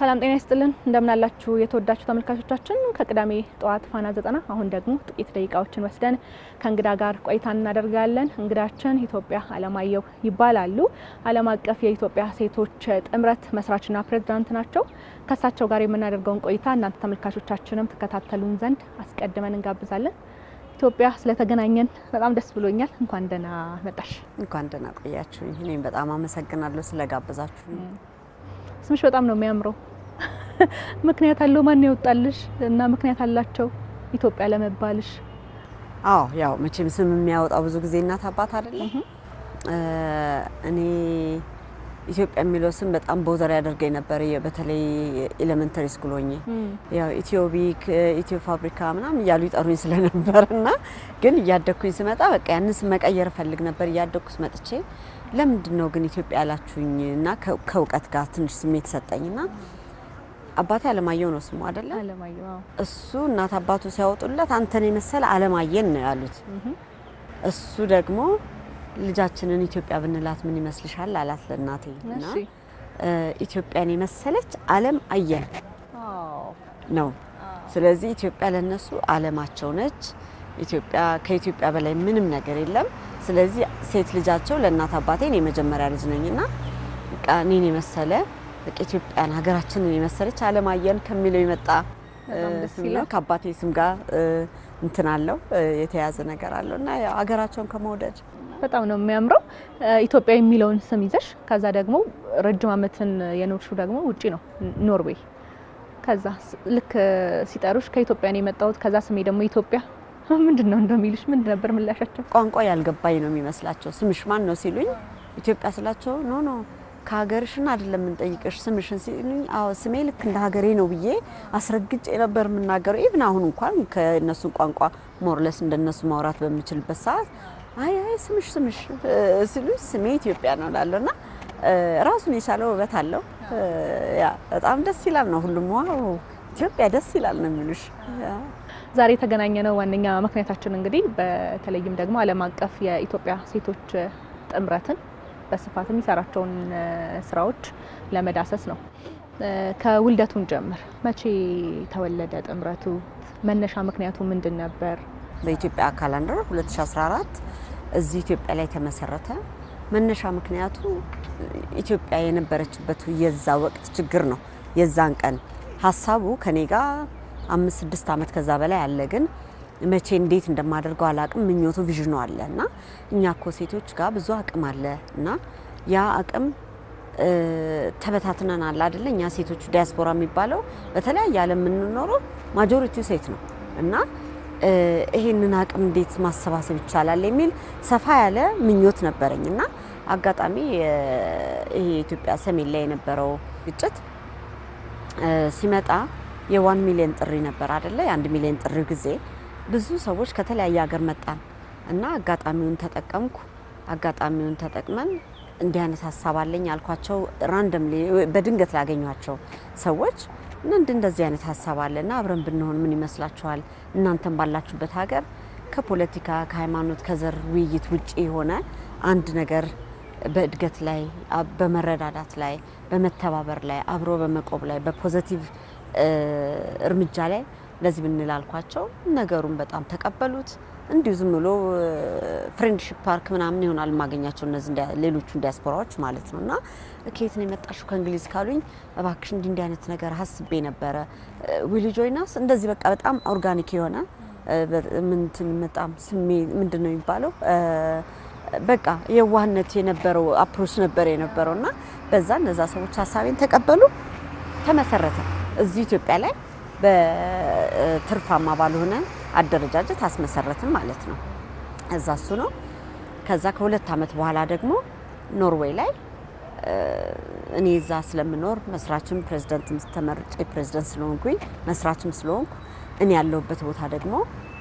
ሰላም ጤና ይስጥልን እንደምን አላችሁ የተወዳችሁ ተመልካቾቻችን ከቅዳሜ ጠዋት ፋና 90 አሁን ደግሞ ጥቂት ደቂቃዎችን ወስደን ከእንግዳ ጋር ቆይታ እናደርጋለን። እንግዳችን ኢትዮጵያ አለማየሁ ይባላሉ። ዓለም አቀፍ የኢትዮጵያ ሴቶች ጥምረት መስራችና ፕሬዝዳንት ናቸው። ከሳቸው ጋር የምናደርገውን ቆይታ እናንተ ተመልካቾቻችንም ተከታተሉን ዘንድ አስቀድመን እንጋብዛለን። ኢትዮጵያ ስለተገናኘን በጣም ደስ ብሎኛል። እንኳን ደህና መጣሽ። እንኳን ደህና ቆያችሁ። እኔም በጣም አመሰግናለሁ ስለጋበዛችሁ። ስምሽ በጣም ነው የሚያምረው። ምክንያት አለው? ማን ያወጣልሽ እና ምክንያት አላቸው ኢትዮጵያ ለመባልሽ? አዎ ያው መቼም ስም የሚያወጣው ብዙ ጊዜ እናት አባት አይደለ? እኔ ኢትዮጵያ የሚለው ስም በጣም ቦዘር ያደርገኝ ነበር። በተለይ ኤሌመንተሪ ስኩል ሆኜ ያው ኢትዮቢክ ኢትዮ ፋብሪካ ምናምን እያሉ ይጠሩኝ ስለነበርና ግን እያደኩኝ ስመጣ በቃ ያንን ስም መቀየር ፈልግ ነበር። እያደኩስ መጥቼ ለምንድነው ግን ኢትዮጵያ ያላችሁኝና ከእውቀት ጋር ትንሽ ስሜት ሰጠኝና አባቴ አለማየሁ ነው ስሙ አይደለ? አለማየሁ። እሱ እናት አባቱ ሲያወጡለት አንተን የመሰለ አለማየን ነው ያሉት። እሱ ደግሞ ልጃችንን ኢትዮጵያ ብንላት ምን ይመስልሻል አላት ለእናቴ። እና ኢትዮጵያን የመሰለች ዓለም አየን ነው። ስለዚህ ኢትዮጵያ ለነሱ ዓለማቸው ነች። ኢትዮጵያ ከኢትዮጵያ በላይ ምንም ነገር የለም። ስለዚህ ሴት ልጃቸው ለእናት አባቴን የመጀመሪያ ልጅ ነኝና በቃ እኔን የመሰለ በቃ ኢትዮጵያን ሀገራችንን የመሰለች ዓለም አየን ከሚለው የመጣ ስም ነው። ከአባቴ ስም ጋር እንትን አለው የተያዘ ነገር አለውና ያው ሀገራቸውን ከመውደድ በጣም ነው የሚያምረው። ኢትዮጵያ የሚለውን ስም ይዘሽ ከዛ ደግሞ ረጅም ዓመትን የኖርሽው ደግሞ ውጪ ነው ኖርዌይ። ከዛ ልክ ሲጠሩሽ ከኢትዮጵያ ነው የመጣሁት ከዛ ስሜ ደግሞ ኢትዮጵያ ምንድነው እንደሚልሽ ምን ነበር ምላሻቸው? ቋንቋ ያልገባኝ ነው የሚመስላቸው። ስምሽ ማን ነው ሲሉኝ ኢትዮጵያ ስላቸው ኖ ከሀገርሽና አይደለም እንጠይቅሽ ስምሽን ሲሉኝ አዎ ስሜ ልክ እንደ ሀገሬ ነው ብዬ አስረግጬ ነበር የምናገረው። ኢቭን አሁን እንኳን ከነሱ ቋንቋ ሞርለስ እንደነሱ ማውራት በሚችልበት ሰዓት አይ ስምሽ ሲሉኝ ስሜ ኢትዮጵያ ነው እላለሁና ራሱን የቻለ ውበት አለው። ያ በጣም ደስ ይላል ነው ሁሉም ዋው ኢትዮጵያ ደስ ይላል ነው የሚሉሽ። ዛሬ የተገናኘነው ዋነኛ ምክንያታችን እንግዲህ በተለይም ደግሞ ዓለም አቀፍ የኢትዮጵያ ሴቶች ጥምረትን በስፋት የሚሰራቸውን ስራዎች ለመዳሰስ ነው። ከውልደቱን ጀምር መቼ ተወለደ ጥምረቱ? መነሻ ምክንያቱ ምንድን ነበር? በኢትዮጵያ ካላንደር 2014 እዚህ ኢትዮጵያ ላይ ተመሰረተ። መነሻ ምክንያቱ ኢትዮጵያ የነበረችበት የዛ ወቅት ችግር ነው። የዛን ቀን ሀሳቡ ከኔ ጋር 5-6 አመት ከዛ በላይ አለ። ግን መቼ እንዴት እንደማደርገው አላቅም። ምኞቱ ቪዥኑ አለና እኛ እኮ ሴቶች ጋር ብዙ አቅም አለ እና ያ አቅም ተበታትነናል አይደለ? እኛ ሴቶች ዲያስፖራ የሚባለው በተለያየ ዓለም የምንኖረው ማጆሪቲው ሴት ነው እና ይሄንን አቅም እንዴት ማሰባሰብ ይቻላል የሚል ሰፋ ያለ ምኞት ነበረኝና አጋጣሚ ይሄ ኢትዮጵያ ሰሜን ላይ የነበረው ግጭት ሲመጣ የ1 ሚሊዮን ጥሪ ነበር አይደለ? የ1 ሚሊዮን ጥሪ ጊዜ ብዙ ሰዎች ከተለያየ ሀገር መጣን እና አጋጣሚውን ተጠቀምኩ። አጋጣሚውን ተጠቅመን እንዲህ አይነት ሀሳብ አለኝ አልኳቸው። ራንደምሊ በድንገት ላገኟቸው ሰዎች እና እንደዚህ አይነት ሀሳብ አለና አብረን ብንሆን ምን ይመስላችኋል? እናንተም ባላችሁበት ሀገር ከፖለቲካ ከሃይማኖት ከዘር ውይይት ውጪ የሆነ አንድ ነገር በእድገት ላይ በመረዳዳት ላይ በመተባበር ላይ አብሮ በመቆም ላይ በፖዚቲቭ እርምጃ ላይ ለዚህ ብንላልኳቸው ነገሩን በጣም ተቀበሉት። እንዲሁ ዝም ብሎ ፍሬንድሺፕ ፓርክ ምናምን ይሆናል ማገኛቸው እነዚህ ሌሎቹ ዲያስፖራዎች ማለት ነውና ከየት ነው የመጣሽው ከእንግሊዝ ካሉኝ እባክሽ እንዲህ አይነት ነገር ሐስቤ ነበረ ዊል ጆይናስ እንደዚህ በቃ በጣም ኦርጋኒክ የሆነ በጣም ስሜ ምንድነው የሚባለው በቃ የዋህነት የነበረው አፕሮች ነበር የነበረውና በዛ እነዛ ሰዎች ሐሳቤን ተቀበሉ። ተመሰረተ እዚህ ኢትዮጵያ ላይ በትርፋማ ባልሆነ አደረጃጀት አስመሰረትን ማለት ነው። እዛ እሱ ነው። ከዛ ከ2 አመት በኋላ ደግሞ ኖርዌይ ላይ እኔ እዛ ስለምኖር መስራችም ፕሬዝዳንትም ተመርጬ ፕሬዝዳንት ስለሆንኩኝ መስራችም ስለሆንኩ እኔ ያለሁበት ቦታ ደግሞ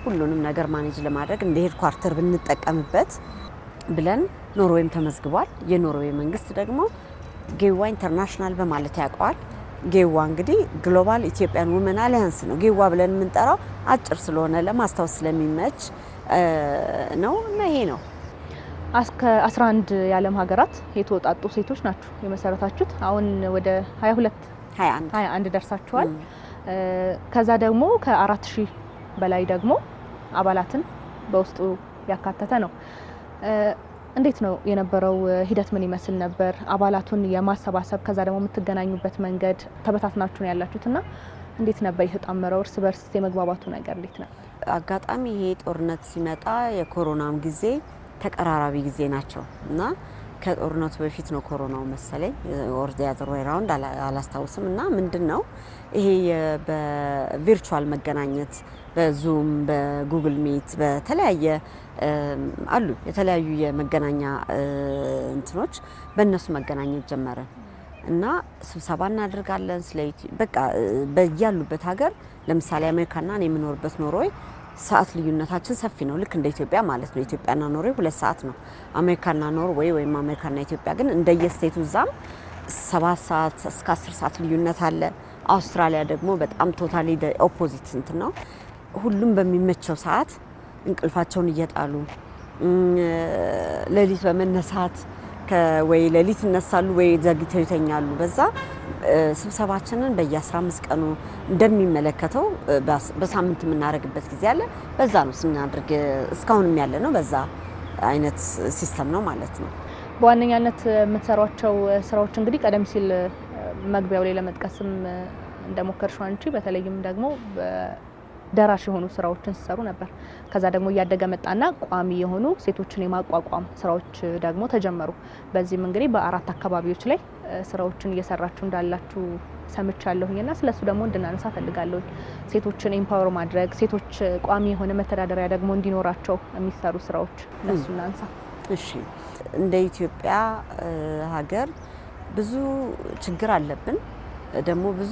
ሁሉንም ነገር ማኔጅ ለማድረግ እንደ ሄድኳርተር ብንጠቀምበት ብለን ኖርዌይም ተመዝግቧል። የኖርዌይ መንግስት ደግሞ ጌዋ ኢንተርናሽናል በማለት ያውቀዋል። ጌዋ እንግዲህ ግሎባል ኢትዮጵያን ውመን አሊያንስ ነው። ጌዋ ብለን የምንጠራው አጭር ስለሆነ ለማስታወስ ስለሚመች ነው እና ይሄ ነው። እስከ 11 የዓለም ሀገራት የተወጣጡ ሴቶች ናችሁ የመሰረታችሁት። አሁን ወደ 22 21 ደርሳችኋል። ከዛ ደግሞ ከ4000 በላይ ደግሞ አባላትን በውስጡ ያካተተ ነው። እንዴት ነው የነበረው ሂደት? ምን ይመስል ነበር? አባላቱን የማሰባሰብ ከዛ ደግሞ የምትገናኙበት መንገድ ተበታትናችሁ ነው ያላችሁትና እንዴት ነበር የተጣመረው? እርስ በርስ የመግባባቱ ነገር እንዴት ነበር? አጋጣሚ ይሄ ጦርነት ሲመጣ የኮሮናም ጊዜ ተቀራራቢ ጊዜ ናቸው እና ከጦርነቱ በፊት ነው ኮሮናው መሰለኝ ኦር ዘ አዘር ዌይ ራውንድ አላስታውስም። እና ምንድነው ይሄ በቪርቹዋል መገናኘት በዙም በጉግል ሚት በተለያየ አሉ የተለያዩ የመገናኛ እንትኖች በእነሱ መገናኘት ጀመረ እና ስብሰባ እናደርጋለን ስለ በቃ በያሉበት ሀገር ለምሳሌ አሜሪካና እኔ የምኖርበት ኖርዌይ ሰዓት ልዩነታችን ሰፊ ነው። ልክ እንደ ኢትዮጵያ ማለት ነው። ኢትዮጵያና ኖርዌይ 2 ሰዓት ነው። አሜሪካና ኖርዌይ ወይም አሜሪካና ኢትዮጵያ ግን እንደየስቴቱ ዛም 7 ሰዓት እስከ 10 ሰዓት ልዩነት አለ። አውስትራሊያ ደግሞ በጣም ቶታሊ ኦፖዚት እንት ነው። ሁሉም በሚመቸው ሰዓት እንቅልፋቸውን እየጣሉ ሌሊት በመነሳት ወይ ሌሊት ይነሳሉ ወይ ዘግይተው ይተኛሉ። በዛ ስብሰባችንን በየ15 ቀኑ እንደሚመለከተው በሳምንት የምናደርግበት ጊዜ አለ። በዛ ነው ስናደርግ እስካሁንም ያለ ነው። በዛ አይነት ሲስተም ነው ማለት ነው። በዋነኛነት የምትሰሯቸው ስራዎች እንግዲህ ቀደም ሲል መግቢያው ላይ ለመጥቀስም እንደሞከርሽው አንቺ በተለይም ደግሞ ደራሽ የሆኑ ስራዎችን ሲሰሩ ነበር። ከዛ ደግሞ እያደገ መጣና ቋሚ የሆኑ ሴቶችን የማቋቋም ስራዎች ደግሞ ተጀመሩ። በዚህም እንግዲህ በ4 አካባቢዎች ላይ ስራዎችን እየሰራችሁ እንዳላችሁ ሰምቻለሁኝና ስለሱ ደግሞ እንድናነሳ ፈልጋለሁ። ሴቶችን ኤምፓወር ማድረግ፣ ሴቶች ቋሚ የሆነ መተዳደሪያ ደግሞ እንዲኖራቸው የሚሰሩ ስራዎች እነሱ እናንሳ። እሺ፣ እንደ ኢትዮጵያ ሀገር ብዙ ችግር አለብን። ደግሞ ብዙ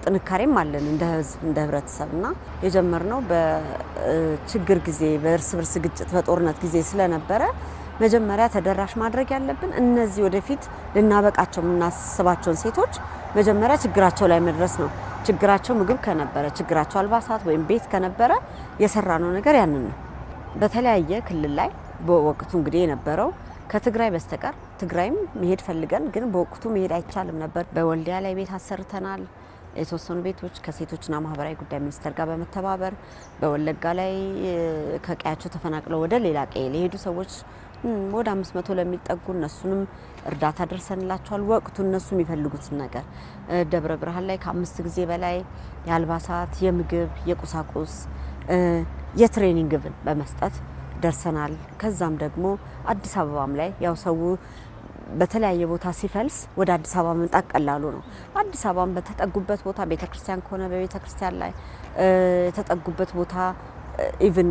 ጥንካሬም አለን እንደ ህዝብ እንደ ህብረተሰብና የጀመርነው በችግር ጊዜ በእርስ በርስ ግጭት በጦርነት ጊዜ ስለነበረ መጀመሪያ ተደራሽ ማድረግ ያለብን እነዚህ ወደፊት ልናበቃቸው የምናስባቸውን ሴቶች መጀመሪያ ችግራቸው ላይ መድረስ ነው። ችግራቸው ምግብ ከነበረ ችግራቸው አልባሳት ወይም ቤት ከነበረ የሰራነው ነገር ያንን ነው። በተለያየ ክልል ላይ በወቅቱ እንግዲህ የነበረው ከትግራይ በስተቀር ትግራይም መሄድ ፈልገን ግን በወቅቱ መሄድ አይቻልም ነበር። በወልዲያ ላይ ቤት አሰርተናል። የተወሰኑ ቤቶች ከሴቶችና ማህበራዊ ጉዳይ ሚኒስቴር ጋር በመተባበር በወለጋ ላይ ከቀያቸው ተፈናቅለው ወደ ሌላ ቀዬ ለሄዱ ሰዎች ወደ 500 ለሚጠጉ እነሱንም እርዳታ ደርሰንላቸዋል። ወቅቱ እነሱ የሚፈልጉትን ነገር ደብረ ብርሃን ላይ ከ5 ጊዜ በላይ የአልባሳት፣ የምግብ፣ የቁሳቁስ የትሬኒንግ ግብን በመስጠት ደርሰናል። ከዛም ደግሞ አዲስ አበባም ላይ ያው ሰው በተለያየ ቦታ ሲፈልስ ወደ አዲስ አበባ መምጣት ቀላሉ ነው። አዲስ አበባም በተጠጉበት ቦታ ቤተክርስቲያን ከሆነ በቤተክርስቲያን ላይ የተጠጉበት ቦታ ኢቭን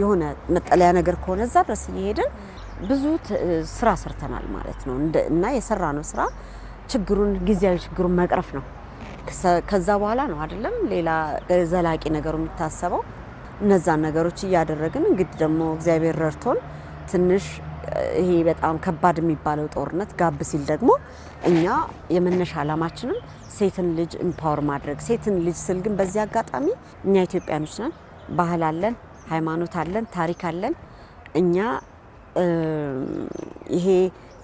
የሆነ መጠለያ ነገር ከሆነ እዛ ድረስ እየሄድን ብዙ ስራ ሰርተናል ማለት ነው። እና የሰራነው ስራ ችግሩን ጊዜያዊ ችግሩን መቅረፍ ነው። ከዛ በኋላ ነው አይደለም ሌላ ዘላቂ ነገሩ የሚታሰበው። እነዛን ነገሮች እያደረግን እንግዲህ ደግሞ እግዚአብሔር ረድቶን ትንሽ ይሄ በጣም ከባድ የሚባለው ጦርነት ጋብ ሲል ደግሞ እኛ የመነሻ ዓላማችንም ሴትን ልጅ ኢምፓወር ማድረግ። ሴትን ልጅ ስል ግን በዚህ አጋጣሚ እኛ ኢትዮጵያኖች ነን፣ ባህል አለን፣ ሃይማኖት አለን፣ ታሪክ አለን። እኛ ይሄ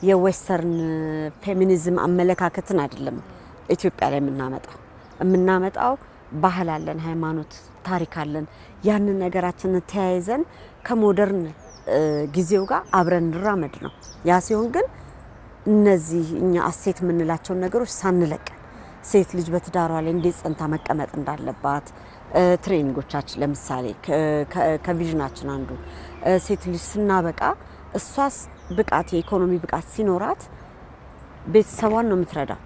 የዌስተርን ፌሚኒዝም አመለካከትን አይደለም ኢትዮጵያ ላይ የምናመጣው ባህል አለን፣ ሃይማኖት፣ ታሪክ አለን። ያንን ነገራችንን ተያይዘን ከሞደርን ጊዜው ጋር አብረን እንራመድ ነው። ያ ሲሆን ግን እነዚህ እኛ አሴት የምንላቸውን ነገሮች ሳንለቅ ሴት ልጅ በትዳሯ ላይ እንዴት ጸንታ መቀመጥ እንዳለባት ትሬኒንጎቻችን ለምሳሌ ከቪዥናችን አንዱ ሴት ልጅ ስናበቃ እሷስ ብቃት የኢኮኖሚ ብቃት ሲኖራት ቤተሰቧን ነው የምትረዳው።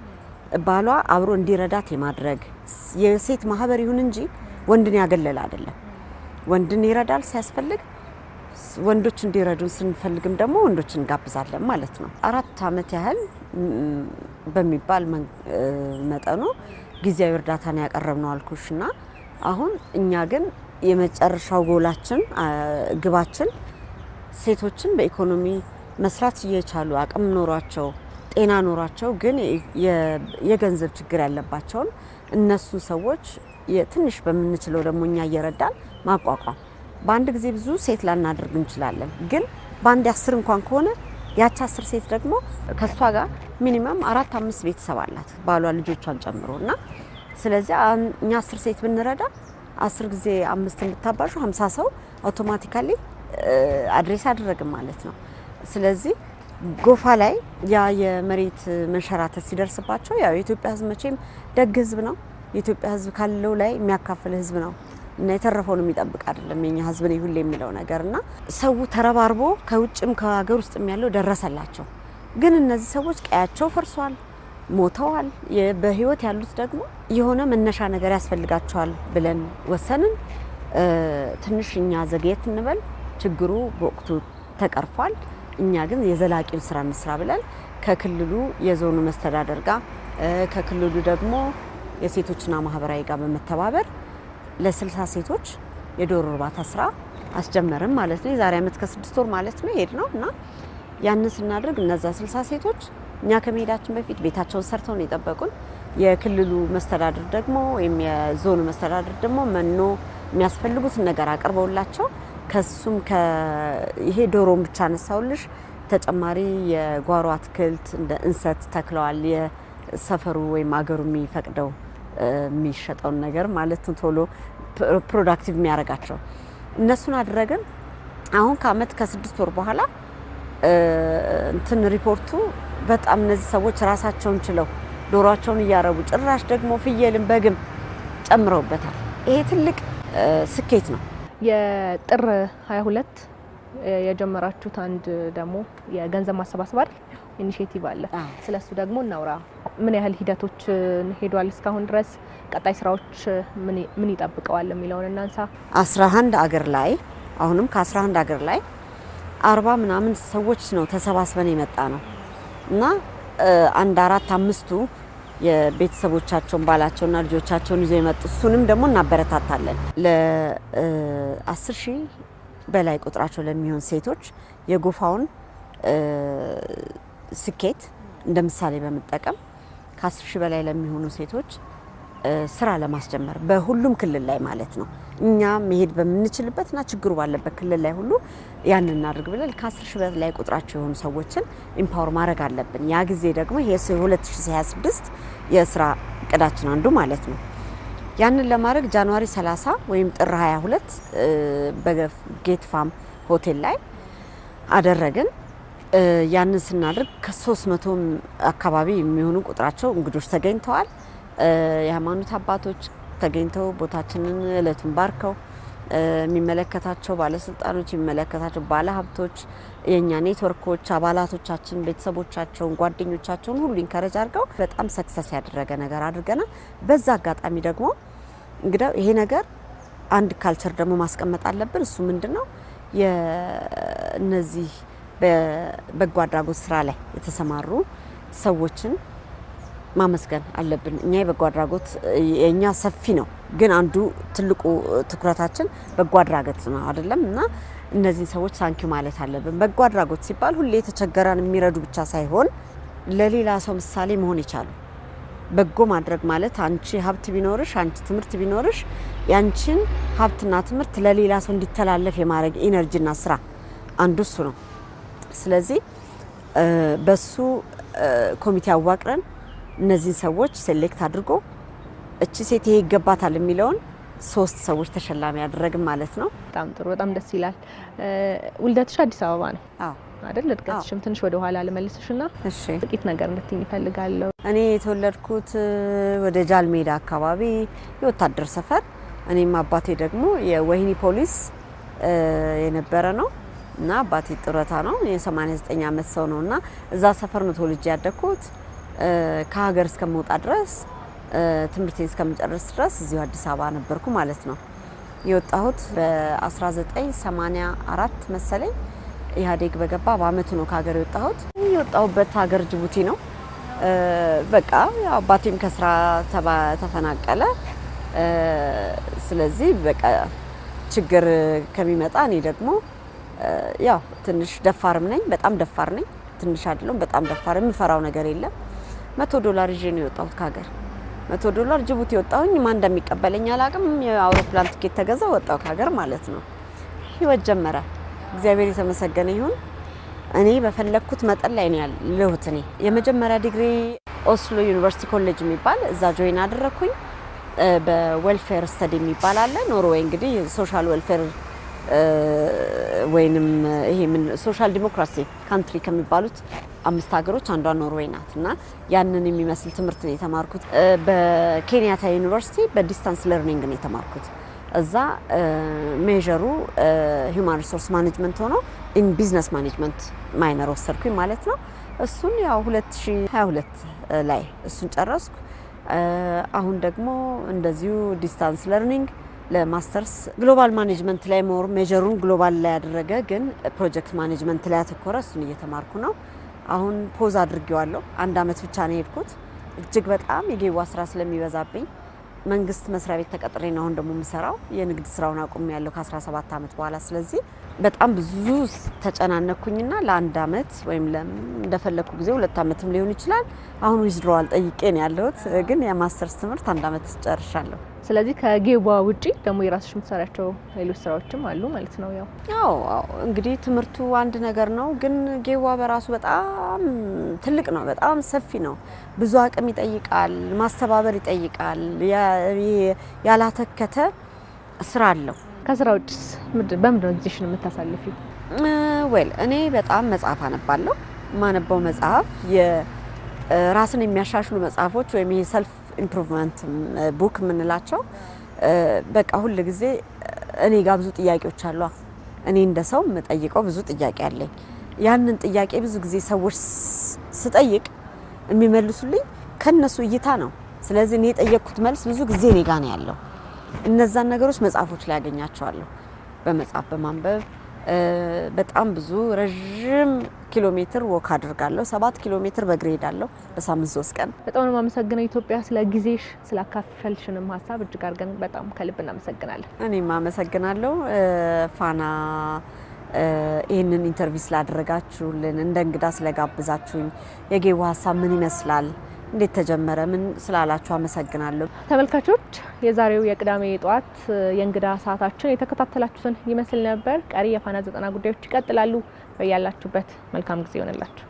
ባሏ አብሮ እንዲረዳት የማድረግ የሴት ማህበር ይሁን እንጂ ወንድን ያገለለ አይደለም። ወንድን ይረዳል ሲያስፈልግ፣ ወንዶች እንዲረዱን ስንፈልግም ደግሞ ወንዶችን እንጋብዛለን ማለት ነው። 4 ዓመት ያህል በሚባል መጠኑ ጊዜያዊ እርዳታን ያቀረብነው አልኩሽና አሁን እኛ ግን የመጨረሻው ጎላችን ግባችን ሴቶችን በኢኮኖሚ መስራት እየቻሉ አቅም ኖሯቸው ጤና ኖሯቸው ግን የገንዘብ ችግር ያለባቸውን እነሱ ሰዎች ትንሽ በምንችለው ደግሞ እኛ እየረዳን ማቋቋም። በአንድ ጊዜ ብዙ ሴት ላናደርግ እንችላለን፣ ግን በአንድ 10 እንኳን ከሆነ ያቺ 10 ሴት ደግሞ ከሷ ጋር ሚኒመም 4-5 ቤተሰብ አላት ባሏ ልጆቿን ጨምሮና ስለዚህ እኛ 10 ሴት ብንረዳ 10 ጊዜ 5 እንድታባሹ 50 ሰው አውቶማቲካሊ አድሬስ አደረግን ማለት ነው። ስለዚህ ጎፋ ላይ ያ የመሬት መንሸራተት ሲደርስባቸው ያው የኢትዮጵያ ሕዝብ መቼም ደግ ሕዝብ ነው። የኢትዮጵያ ሕዝብ ካለው ላይ የሚያካፍል ሕዝብ ነው እና የተረፈውን የሚጠብቅ አይደለም የኛ ሕዝብ ነው ሁሌ የሚለው ነገርና ሰው ተረባርቦ ከውጭም ከሀገር ውስጥም ያለው ደረሰላቸው። ግን እነዚህ ሰዎች ቀያቸው ፈርሷል፣ ሞተዋል። በህይወት ያሉት ደግሞ የሆነ መነሻ ነገር ያስፈልጋቸዋል ብለን ወሰንን። ትንሽ እኛ ዘግየት እንበል፣ ችግሩ በወቅቱ ተቀርፏል። እኛ ግን የዘላቂውን ስራ እንስራ ብለን ከክልሉ የዞኑ መስተዳደር ጋር ከክልሉ ደግሞ የሴቶችና ማህበራዊ ጋር በመተባበር ለ60 ሴቶች የዶሮ እርባታ ስራ አስጀመርን ማለት ነው። የዛሬ አመት ከ6 ወር ማለት ነው ሄድ ነው እና ያንን ስናደርግ እነዛ 60 ሴቶች እኛ ከመሄዳችን በፊት ቤታቸውን ሰርተው ነው የጠበቁን። የክልሉ መስተዳደር ደግሞ ወይም የዞኑ መስተዳደር ደግሞ መኖ የሚያስፈልጉትን ነገር አቅርበውላቸው ከሱም ይሄ ዶሮን ብቻ ነሳውልሽ ተጨማሪ የጓሮ አትክልት እንደ እንሰት ተክለዋል። የሰፈሩ ወይም አገሩ የሚፈቅደው የሚሸጠውን ነገር ማለት ነው ቶሎ ፕሮዳክቲቭ የሚያደርጋቸው እነሱን አደረግን። አሁን ከአመት ከ6 ወር በኋላ እንትን ሪፖርቱ በጣም እነዚህ ሰዎች ራሳቸውን ችለው ዶሮአቸውን እያረቡ ጭራሽ ደግሞ ፍየልን በግም ጨምረውበታል። ይሄ ትልቅ ስኬት ነው። የጥር 22 የጀመራችሁት አንድ ደግሞ የገንዘብ ማሰባሰብ ኢኒሼቲቭ አለ። ስለሱ ደግሞ እናውራ። ምን ያህል ሂደቶችን ሄዷል እስካሁን ድረስ? ቀጣይ ስራዎች ምን ይጠብቀዋል የሚለውን እናንሳ። 11 አገር ላይ አሁንም ከ11 አገር ላይ 40 ምናምን ሰዎች ነው ተሰባስበን የመጣ ነው እና አንድ 4-5ቱ የቤተሰቦቻቸውን ባላቸውና ልጆቻቸውን ይዘው የመጡ እሱንም ደግሞ እናበረታታለን። ለ10,000 በላይ ቁጥራቸው ለሚሆን ሴቶች የጎፋውን ስኬት እንደ ምሳሌ በመጠቀም ከ10,000 በላይ ለሚሆኑ ሴቶች ስራ ለማስጀመር በሁሉም ክልል ላይ ማለት ነው እኛ መሄድ በምንችልበትና ችግሩ ባለበት ክልል ላይ ሁሉ ያንን እናድርግ ብለን ከ10,000 በላይ ቁጥራቸው የሆኑ ሰዎችን ኢምፓወር ማድረግ አለብን። ያ ጊዜ ደግሞ ይሄ 2026 የስራ እቅዳችን አንዱ ማለት ነው። ያንን ለማድረግ ጃንዋሪ 30 ወይም ጥር 22 በጌት ፋም ሆቴል ላይ አደረግን። ያንን ስናደርግ ከ300 አካባቢ የሚሆኑ ቁጥራቸው እንግዶች ተገኝተዋል። የሃይማኖት አባቶች ተገኝተው ቦታችንን እለቱን ባርከው የሚመለከታቸው ባለስልጣኖች፣ የሚመለከታቸው ባለሀብቶች፣ የኛ ኔትወርኮች፣ አባላቶቻችን፣ ቤተሰቦቻቸውን፣ ጓደኞቻቸውን ሁሉ ኢንከሬጅ አድርገው በጣም ሰክሰስ ያደረገ ነገር አድርገናል። በዛ አጋጣሚ ደግሞ እንግዲህ ይሄ ነገር አንድ ካልቸር ደግሞ ማስቀመጥ አለብን። እሱ ምንድነው? የነዚህ በበጎ አድራጎት ስራ ላይ የተሰማሩ ሰዎችን ማመስገን አለብን። እኛ የበጎ አድራጎት የኛ ሰፊ ነው፣ ግን አንዱ ትልቁ ትኩረታችን በጎ አድራጎት ነው አይደለም እና እነዚህ ሰዎች ሳንኪ ማለት አለብን። በጎ አድራጎት ሲባል ሁሌ የተቸገረን የሚረዱ ብቻ ሳይሆን ለሌላ ሰው ምሳሌ መሆን ይቻሉ። በጎ ማድረግ ማለት አንቺ ሀብት ቢኖርሽ፣ አንቺ ትምህርት ቢኖርሽ ያንቺን ሀብትና ትምህርት ለሌላ ሰው እንዲተላለፍ የማድረግ ኢነርጂና ስራ አንዱ እሱ ነው። ስለዚህ በሱ ኮሚቴ አዋቅረን እነዚህ ሰዎች ሴሌክት አድርጎ እቺ ሴት ይሄ ይገባታል የሚለውን 3 ሰዎች ተሸላሚ ያደረግን ማለት ነው። በጣም ጥሩ፣ በጣም ደስ ይላል። ውልደትሽ አዲስ አበባ ነው? አዎ አይደል? እድገትሽም ትንሽ ወደ ኋላ ልመልስሽና እሺ፣ ጥቂት ነገር እንድትይኝ እፈልጋለሁ። እኔ የተወለድኩት ወደ ጃልሜዳ አካባቢ የወታደር ሰፈር፣ እኔም አባቴ ደግሞ የወህኒ ፖሊስ የነበረ ነው እና አባቴ ጡረታ ነው። የ89 ዓመት ሰው ነውና እዛ ሰፈር ነው ተወልጄ ያደግኩት። ከሀገር እስከመውጣ ድረስ ትምህርቴን እስከመጨረስ ድረስ እዚሁ አዲስ አበባ ነበርኩ ማለት ነው። የወጣሁት በ1984 መሰለኝ ኢህአዴግ በገባ በአመቱ ነው ከሀገር የወጣሁት። የወጣሁበት ሀገር ጅቡቲ ነው። በቃ አባቴም ከስራ ተፈናቀለ። ስለዚህ በቃ ችግር ከሚመጣ እኔ ደግሞ ያው ትንሽ ደፋርም ነኝ፣ በጣም ደፋር ነኝ። ትንሽ አይደለም በጣም ደፋር፣ የምፈራው ነገር የለም። $100 ይዤ ነው የወጣሁት ከሀገር። $100 ጅቡቲ ወጣሁኝ። ማን እንደሚቀበለኝ አላውቅም። የአውሮፕላን ትኬት ተገዛ፣ ወጣሁ ከሀገር ማለት ነው። ህይወት ጀመረ። እግዚአብሔር የተመሰገነ ይሁን። እኔ በፈለኩት መጠን ላይ ነው ያለሁት። እኔ የመጀመሪያ ዲግሪ ኦስሎ ዩኒቨርሲቲ ኮሌጅ የሚባል እዛ ጆይን አደረኩኝ። በዌልፌር ስተዲ የሚባል አለ ኖርዌይ። እንግዲህ ሶሻል ዌልፌር ወይንም ይሄ ምን ሶሻል ዲሞክራሲ ካንትሪ ከሚባሉት 5 ሀገሮች አንዷ ኖርዌይ ናት እና ያንን የሚመስል ትምህርት ነው የተማርኩት። በኬንያታ ዩኒቨርሲቲ በዲስታንስ ለርኒንግ ነው የተማርኩት። እዛ ሜጀሩ ሂውማን ሪሶርስ ማኔጅመንት ሆኖ ኢን ቢዝነስ ማኔጅመንት ማይነር ወሰድኩኝ ማለት ነው። እሱን ያው 2022 ላይ እሱን ጨረስኩ። አሁን ደግሞ እንደዚሁ ዲስታንስ ለርኒንግ ለማስተርስ ግሎባል ማኔጅመንት ላይ ሞር ሜጀሩን ግሎባል ላይ ያደረገ ግን ፕሮጀክት ማኔጅመንት ላይ ያተኮረ እሱን እየተማርኩ ነው። አሁን ፖዝ አድርጌዋለሁ። 1 አመት ብቻ ነው የሄድኩት። እጅግ በጣም የጌዋ ስራ ስለሚበዛብኝ መንግስት መስሪያ ቤት ተቀጥሬ ነው አሁን ደግሞ የምሰራው። የንግድ ስራውን አቁሜያለሁ ከ17 አመት በኋላ። ስለዚህ በጣም ብዙ ተጨናነኩኝና ለ1 አመት ወይም እንደፈለኩ ጊዜ 2 አመትም ሊሆን ይችላል አሁን ዊዝድሮዋል ጠይቄ ነው ያለሁት። ግን የማስተርስ ትምህርት 1 አመት ጨርሻለሁ። ስለዚህ ከጌዋ ውጪ ደግሞ የራስሽ የምትሰራቸው ሌሎች ስራዎችም አሉ ማለት ነው? ያው እንግዲህ ትምህርቱ አንድ ነገር ነው፣ ግን ጌዋ በራሱ በጣም ትልቅ ነው፣ በጣም ሰፊ ነው። ብዙ አቅም ይጠይቃል፣ ማስተባበር ይጠይቃል፣ ያላተከተ ስራ አለው። ከስራ ውጭስ በምንድን ነው ጊዜሽን የምታሳልፊው? እኔ በጣም መጽሐፍ አነባለሁ። ማነበው መጽሐፍ የራስን የሚያሻሽሉ መጽሐፎች ወይም ይሄ ሰልፍ ኢምፕሩቭመንት ቡክ የምንላቸው በቃ ሁሉ ጊዜ እኔ ጋር ብዙ ጥያቄዎች አሉ። እኔ እንደ ሰው የምጠይቀው ብዙ ጥያቄ አለኝ። ያንን ጥያቄ ብዙ ጊዜ ሰዎች ስጠይቅ የሚመልሱልኝ ከነሱ እይታ ነው። ስለዚህ እኔ የጠየቅኩት መልስ ብዙ ጊዜ እኔ ጋር ነው ያለው። እነዛን ነገሮች መጽሐፎች ላይ ያገኛቸዋለሁ። በመጽሐፍ በማንበብ በጣም ብዙ ረጅም ኪሎ ሜትር ወክ አድርጋለሁ። 7 ኪሎ ሜትር በእግሬ ሄዳለሁ በሳምንት 3 ቀን። በጣም ነው የማመሰግነው ኢትዮጵያ፣ ስለ ጊዜሽ ስላካፈልሽንም ሀሳብ እጅግ አድርገን በጣም ከልብ እናመሰግናለን። እኔም አመሰግናለሁ ፋና ይህንን ኢንተርቪው ስላደረጋችሁልን፣ እንደ እንግዳ ስለጋብዛችሁኝ፣ የጌዋ ሀሳብ ምን ይመስላል እንዴት ተጀመረ ምን ስላላችሁ አመሰግናለሁ። ተመልካቾች የዛሬው የቅዳሜ ጠዋት የእንግዳ ሰዓታችን የተከታተላችሁትን ይመስል ነበር። ቀሪ የፋና 90 ጉዳዮች ይቀጥላሉ። በያላችሁበት መልካም ጊዜ ይሆንላችሁ።